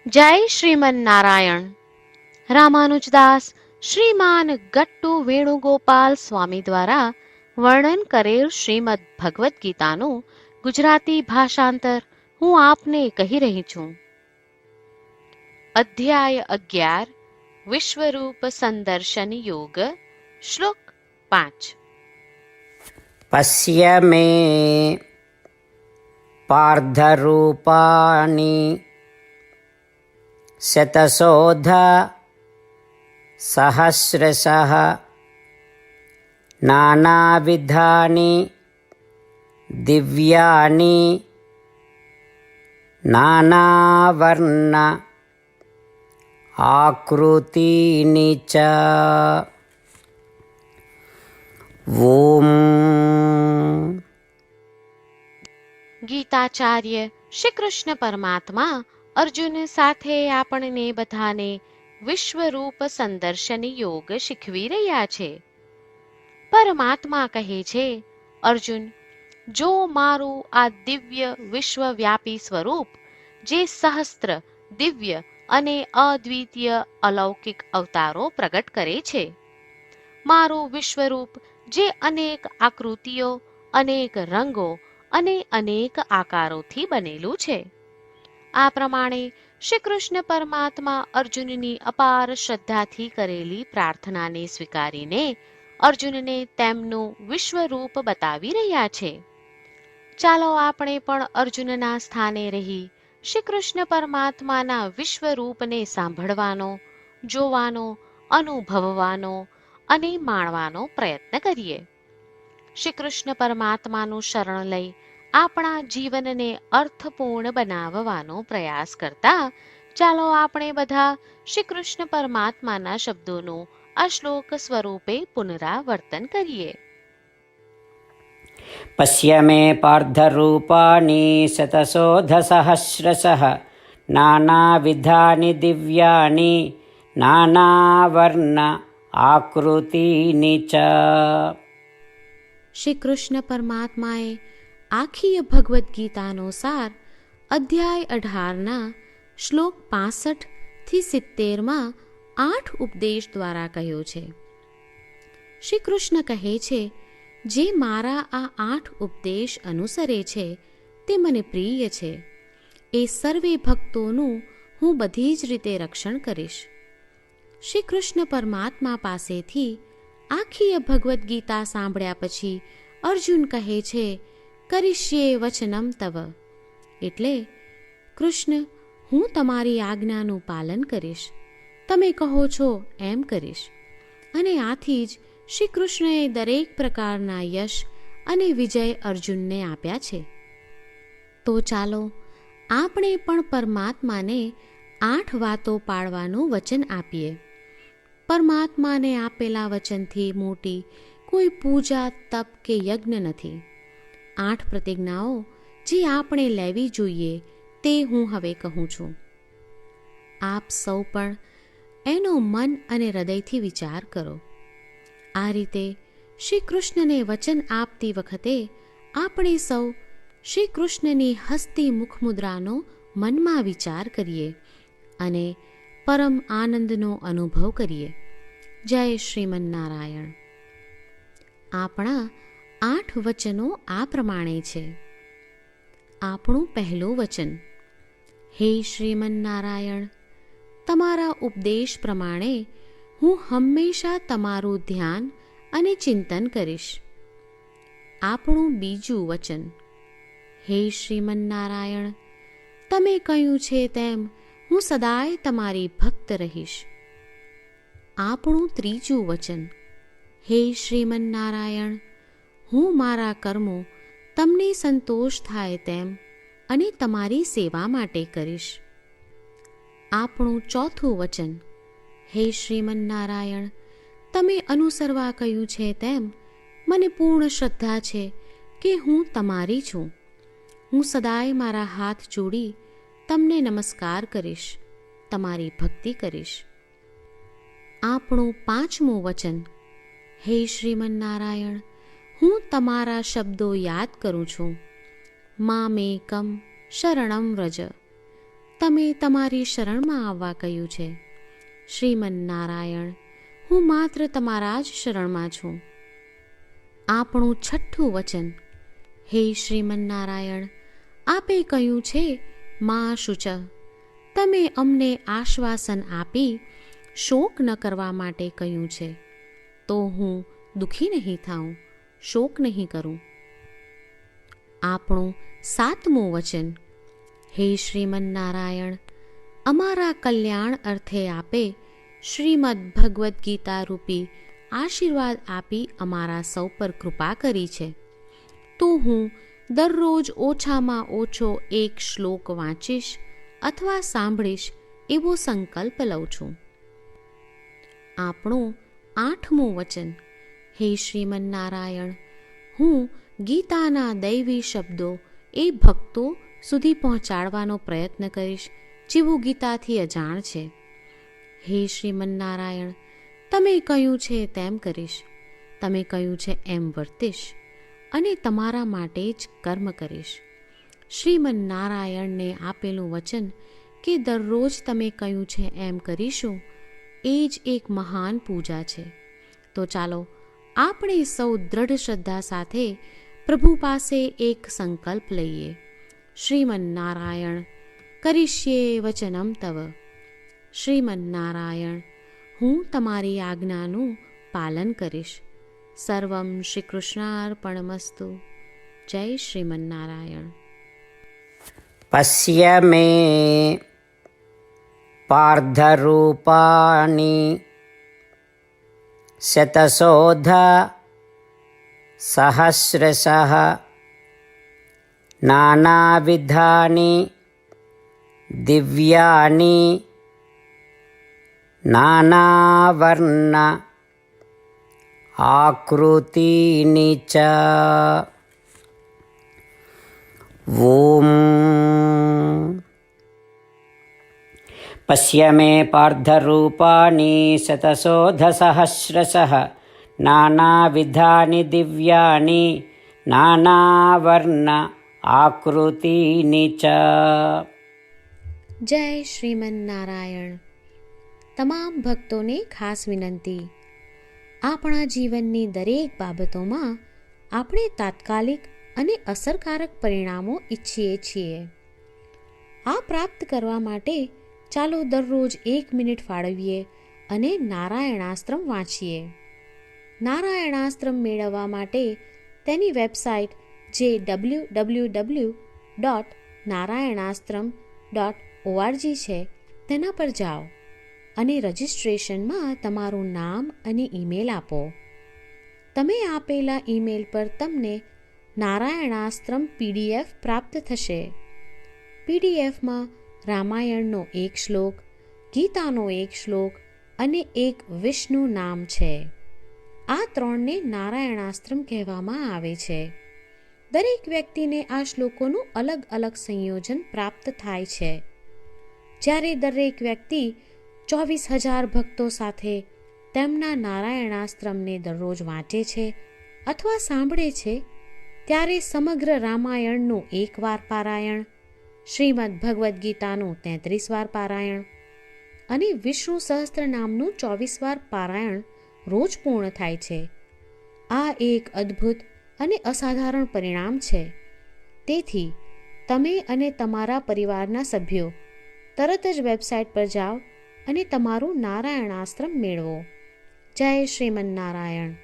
જય શ્રીમન નારાયણ. રામાનુજદાસ શ્રીમાન ગટ્ટુ વેણુગોપાલ સ્વામી દ્વારા વર્ણન કરેલ શ્રીમદ ભગવદ્ ગીતાનું ગુજરાતી ભાષાંતર હું આપને કહી રહી છું. અધ્યાય 11 વિશ્વરૂપ સંદર્શન યોગ. શ્લોક 5. પશ્ય મે પાર્થરૂપાણિ શતશોધ સહસ્રશઃ નાનાવિધાનિ દિવ્યાનિ નાનાવર્ણ આકૃતિનિ ચ. ઓમ. ગીતાચાર્ય શ્રી કૃષ્ણ પરમાત્મા અર્જુન સાથે આપણને બધાને વિશ્વરૂપ સંદર્શન યોગ શીખવી રહ્યા છે. પરમાત્મા કહે છે, અર્જુન, જો મારું આ દિવ્ય વિશ્વવ્યાપી સ્વરૂપ, જે સહસ્ત્ર દિવ્ય અને અદ્વિતીય અલૌકિક અવતારો પ્રગટ કરે છે, મારું વિશ્વરૂપ જે અનેક આકૃતિઓ, અનેક રંગો અને અનેક આકારોથી બનેલું છે. આ પ્રમાણે શ્રી કૃષ્ણ પરમાત્મા અર્જુનની અપાર શ્રદ્ધાથી કરેલી પ્રાર્થનાને સ્વીકારીને અર્જુનને તેમનું વિશ્વરૂપ બતાવી રહ્યા છે. ચાલો આપણે પણ અર્જુનના સ્થાને રહી શ્રી કૃષ્ણ પરમાત્માના વિશ્વરૂપને સાંભળવાનો, જોવાનો, અનુભવવાનો અને માણવાનો પ્રયત્ન કરીએ. શ્રી કૃષ્ણ પરમાત્માનું શરણ લઈ આપણા જીવનને અર્થપૂર્ણ બનાવવાનો પ્રયાસ કરતા ચાલો આપણે બધા શ્રી કૃષ્ણ પરમાત્માના શબ્દોનું આ શ્લોક સ્વરૂપે પુનરાવર્તન કરીએ. પશ્ય મે પાર્થરૂપાણિ શતશોધ સહસ્રશઃ નાનાવિધાનિ દિવ્યાનિ નાનાવર્ણ આકૃતિનિ ચ. શ્રી કૃષ્ણ પરમાત્માએ આખી ભગવદ્ ગીતાનો સાર અધ્યાય 18ના શ્લોક 65 થી 70માં 8 ઉપદેશ દ્વારા કહ્યો છે. શ્રી કૃષ્ણ કહે છે, જે મારા આ 8 ઉપદેશ અનુસરે છે તે મને પ્રિય છે. એ સર્વે ભક્તોનું હું બધી જ રીતે રક્ષણ કરીશ. શ્રી કૃષ્ણ પરમાત્મા પાસેથી આખી ભગવદ્ ગીતા સાંભળ્યા પછી અર્જુન કહે છે, કરિષ્યે વચનમ તવ, એટલે કૃષ્ણ, હું તમારી આજ્ઞાનું પાલન કરીશ, તમે કહો છો એમ કરીશ. અને આથી જ શ્રી કૃષ્ણએ દરેક પ્રકારના યશ અને વિજય અર્જુનને આપ્યા છે. તો ચાલો આપણે પણ પરમાત્માને 8 વાતો પાળવાનું વચન આપીએ. પરમાત્માને આપેલા વચનથી મોટી કોઈ પૂજા, તપ કે યજ્ઞ નથી. 8 પ્રતિજ્ઞાઓ જે આપણે લેવી જોઈએ તે હું હવે કહું છું. આપ સૌ પણ એનો મન અને હૃદયથી વિચાર કરો. આ રીતે શ્રી કૃષ્ણને વચન આપતી વખતે આપણે સૌ શ્રી કૃષ્ણની હસતી મુખમુદ્રાનો મનમાં વિચાર કરીએ અને પરમ આનંદનો અનુભવ કરીએ. જય શ્રીમન નારાયણ. આપણા 8 વચનો આ પ્રમાણે છે. આપણું પહેલું વચન, હે શ્રીમન નારાયણ, તમારા ઉપદેશ પ્રમાણે હું હંમેશા તમારું ધ્યાન અને ચિંતન કરીશ. આપણું બીજું વચન, હે શ્રીમન નારાયણ, તમે કહ્યું છે તેમ હું સદાય તમારી ભક્ત રહીશ. આપણું ત્રીજું વચન, હે શ્રીમન નારાયણ, હું મારા કર્મો તમને સંતોષ થાય તેમ અને તમારી સેવા માટે કરીશ. આપણું ચોથું વચન, હે શ્રીમન નારાયણ, તમે અનુસરવા કહ્યું છે તેમ મને પૂર્ણ શ્રદ્ધા છે કે હું તમારી છું. હું સદાય મારા હાથ જોડી તમને નમસ્કાર કરીશ, તમારી ભક્તિ કરીશ. આપણું પાંચમું વચન, હે શ્રીમન નારાયણ, હું તમારા શબ્દો યાદ કરું છું. મામેકમ શરણમ વ્રજ, તમે તમારી શરણમાં આવવા કહ્યું છે. શ્રીમન્નારાયણ, હું માત્ર તમારા જ શરણમાં છું. આપણું છઠ્ઠું વચન. હે શ્રીમન્નારાયણ, આપે કહ્યું છે મા શુચ. તમે અમને આશ્વાસન આપી શોક ન કરવા માટે કહ્યું છે, તો હું દુઃખી નહીં થાઉં, શોક નહીં કરું. આપણું સાતમું વચન. હે શ્રીમન્નારાયણ, અમારા કલ્યાણ અર્થે આપે શ્રીમદ્ ભગવદ્ ગીતા રૂપી આશીર્વાદ આપી અમારા સૌ પર કૃપા કરી છે, તો હું દરરોજ ઓછામાં ઓછો એક શ્લોક વાંચીશ અથવા સાંભળીશ એવો સંકલ્પ લઉં છું. આપણું આઠમું વચન. હે શ્રીમન્નારાયણ, હું ગીતાના દૈવી શબ્દો એ ભક્તો સુધી પહોંચાડવાનો પ્રયત્ન કરીશ જેઓ ગીતાથી અજાણ છે. હે શ્રીમન્નારાયણ, તમે કહ્યું છે તેમ કરીશ, તમે કહ્યું છે એમ વર્તીશ અને તમારા માટે જ કર્મ કરીશ. શ્રીમન્નારાયણને આપેલું વચન કે દરરોજ તમે કહ્યું છે એમ કરીશું, એ જ એક મહાન પૂજા છે. તો ચાલો આપણે સૌ દ્રઢ શ્રદ્ધા સાથે પ્રભુ પાસે એક સંકલ્પ લઈએ. શ્રીમન્નારાયણ, કરીશ્યે વચનમ તવ. શ્રીમન્નારાયણ, હું તમારી આજ્ઞાનું પાલન કરીશ. સર્વમ શ્રી કૃષ્ણાર્પણમસ્તુ. જય શ્રીમન્નારાયણ. પશ્ય મે પાર્ધરૂપાણિ શતશોધ સહસ્રશઃ નાનાવિધાનિ દિવ્યાનિ નાનાવર્ણ આકૃતિનિ ચ. ઓમ પશ્ય મે પાર્ધરૂપાણિ શતશોધસહસ્રશઃ નાનાવિધાનિ દિવ્યાનિ નાનાવર્ણ આકૃતિનિ ચ. જય શ્રીમન્નારાયણ. તમામ ભક્તોને ખાસ વિનંતી. આપણા જીવનની દરેક બાબતોમાં આપણે તાત્કાલિક અને અસરકારક પરિણામો ઈચ્છીએ છીએ. આ પ્રાપ્ત કરવા માટે ચાલો દરરોજ 1 મિનિટ ફાળવીએ અને નારાયણાસ્ત્રમ વાંચીએ. નારાયણાસ્ત્રમ મેળવવા માટે તેની વેબસાઇટ જે www.narayanaastram.org છે તેના પર જાઓ અને રજિસ્ટ્રેશનમાં તમારું નામ અને ઈમેલ આપો. તમે આપેલા ઈમેલ પર તમને નારાયણાસ્ત્રમ PDF પ્રાપ્ત થશે. PDFમાં રામાયણનો 1 શ્લોક, ગીતાનો 1 શ્લોક અને એક વિષ્ણુ નામ છે. આ 3ને નારાયણાસ્ત્રમ કહેવામાં આવે છે. દરેક વ્યક્તિને આ શ્લોકોનું અલગ અલગ સંયોજન પ્રાપ્ત થાય છે. જ્યારે દરેક વ્યક્તિ 24,000 ભક્તો સાથે તેમના નારાયણાસ્ત્રમને દરરોજ વાંચે છે અથવા સાંભળે છે, ત્યારે સમગ્ર રામાયણનું 1 વાર પારાયણ, શ્રીમદ્ ભગવદ્ ગીતાનું 33 વાર પારાયણ અને વિષ્ણુ સહસ્ત્રનામનું 24 વાર પારાયણ રોજ પૂર્ણ થાય છે. આ એક અદ્ભુત અને અસાધારણ પરિણામ છે. તેથી તમે અને તમારા પરિવારના સભ્યો તરત જ વેબસાઇટ પર જાઓ અને તમારું નારાયણાસ્ત્રમ મેળવો. જય શ્રીમન્નારાયણ.